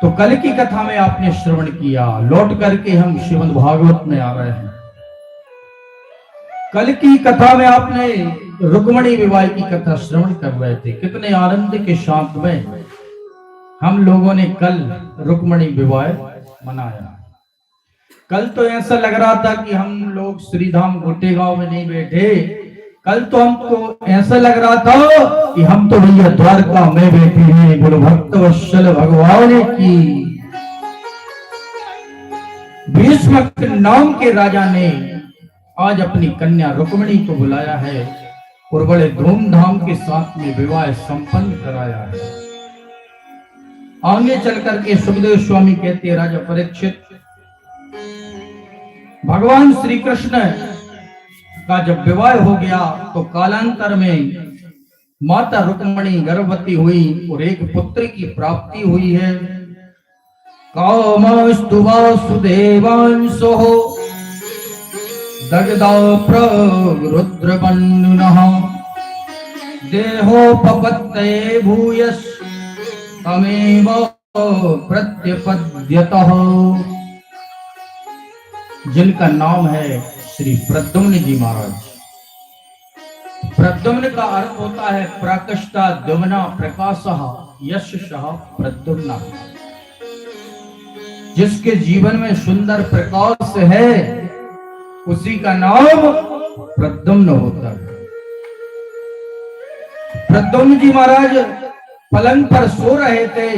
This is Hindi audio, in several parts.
तो कल की कथा में आपने श्रवण किया, लौट करके हम श्रीमद् भागवत में आ रहे हैं। कल की कथा में आपने रुक्मणी विवाह की कथा श्रवण कर रहे थे। कितने आनंद के साथ में हम लोगों ने कल रुक्मणी विवाह मनाया। कल तो ऐसा लग रहा था कि हम लोग श्रीधाम गोटेगांव में नहीं बैठे, कल तो हमको ऐसा लग रहा था कि हम तो भैया द्वारका में बैठे हैं। बोलो भक्त वत्सल भगवान की। भीष्म नाम के राजा ने आज अपनी कन्या रुक्मणी को बुलाया है और बड़े धूमधाम के साथ में विवाह संपन्न कराया है। आगे चल करके सुखदेव स्वामी कहते हैं, राजा परीक्षित, भगवान श्री कृष्ण का जब विवाह हो गया तो कालांतर में माता रुक्मणी गर्भवती हुई और एक पुत्र की प्राप्ति हुई है। कामस्तु वासुदेवांशो दग्धा प्ररुद्रबन्धुनः देहोपपत्तये भूयस् तमेव प्रत्यपद्यतः। जिनका नाम है श्री प्रद्युम्न जी महाराज। प्रद्युम्न का अर्थ होता है प्राकष्टा द्युम्ना प्रकाशः यशः प्रद्युम्न। जिसके जीवन में सुंदर प्रकाश है उसी का नाम प्रद्युम्न होता है। प्रद्युम्न जी महाराज पलंग पर सो रहे थे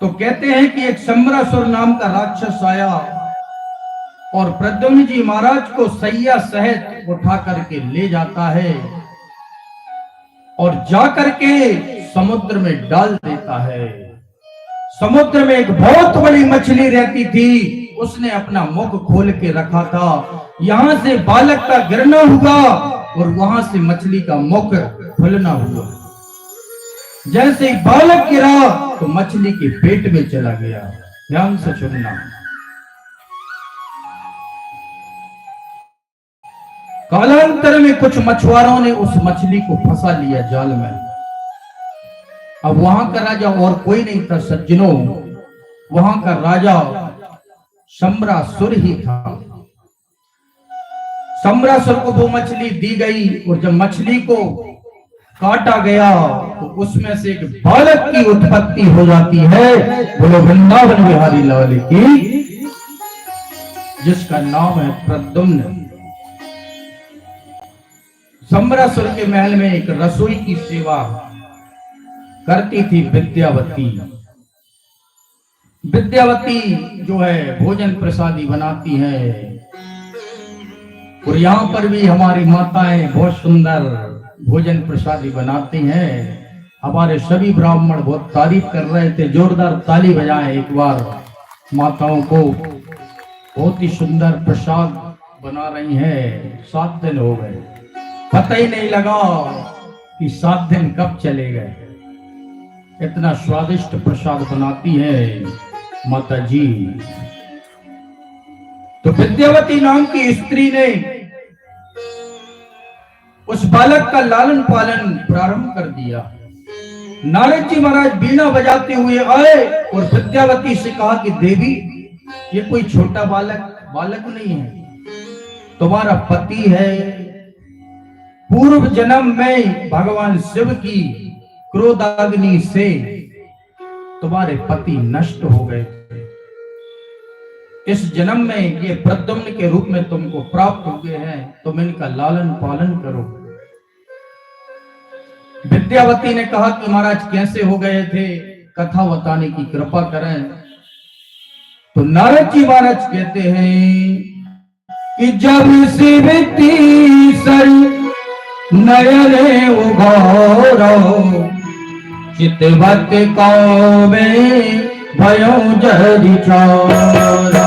तो कहते हैं कि एक शंबरासुर नाम का राक्षस आया और प्रद्युम्न जी महाराज को सैया सहित उठा करके ले जाता है और जाकर के समुद्र में डाल देता है। समुद्र में एक बहुत बड़ी मछली रहती थी, उसने अपना मुख खोल के रखा था। यहां से बालक का गिरना हुआ और वहां से मछली का मुख खुलना हुआ। जैसे ही बालक गिरा तो मछली के पेट में चला गया। ध्यान से सुनना। कालांतर में कुछ मछुआरों ने उस मछली को फंसा लिया जाल में। अब वहां का राजा और कोई नहीं था सज्जनों, वहां का राजा शंबरासुर ही था। शंबरासुर को वो मछली दी गई और जब मछली को काटा गया तो उसमें से एक बालक की उत्पत्ति हो जाती है। बोलो वृंदावन बिहारी लाल की, जिसका नाम है प्रद्युम्न। शंबरासुर के महल में एक रसोई की सेवा करती थी विद्यावती। विद्यावती जो है भोजन प्रसादी बनाती है और यहाँ पर भी हमारी माताएं बहुत सुंदर भोजन प्रसादी बनाती हैं। हमारे सभी ब्राह्मण बहुत तारीफ कर रहे थे। जोरदार ताली बजाएं एक बार माताओं को। बहुत ही सुंदर प्रसाद बना रही हैं। 7 दिन हो गए, पता ही नहीं लगा कि 7 दिन कब चले गए। इतना स्वादिष्ट प्रसाद बनाती है माता जी। तो विद्यावती नाम की स्त्री ने उस बालक का लालन पालन प्रारंभ कर दिया। नारद जी महाराज बीना बजाते हुए आए और विद्यावती से कहा कि देवी, ये कोई छोटा बालक नहीं है, तुम्हारा पति है। पूर्व जन्म में भगवान शिव की क्रोधाग्नि से तुम्हारे पति नष्ट हो गए थे। इस जन्म में ये प्रद्युम्न के रूप में तुमको प्राप्त हो गए हैं, तुम इनका लालन पालन करो। विद्यावती ने कहा कि महाराज कैसे हो गए थे, कथा बताने की कृपा करें। तो नारद जी महाराज कहते हैं कि जब से व्यक्ति सर नयने उघारो चितवत कावे भयो जरि चारा।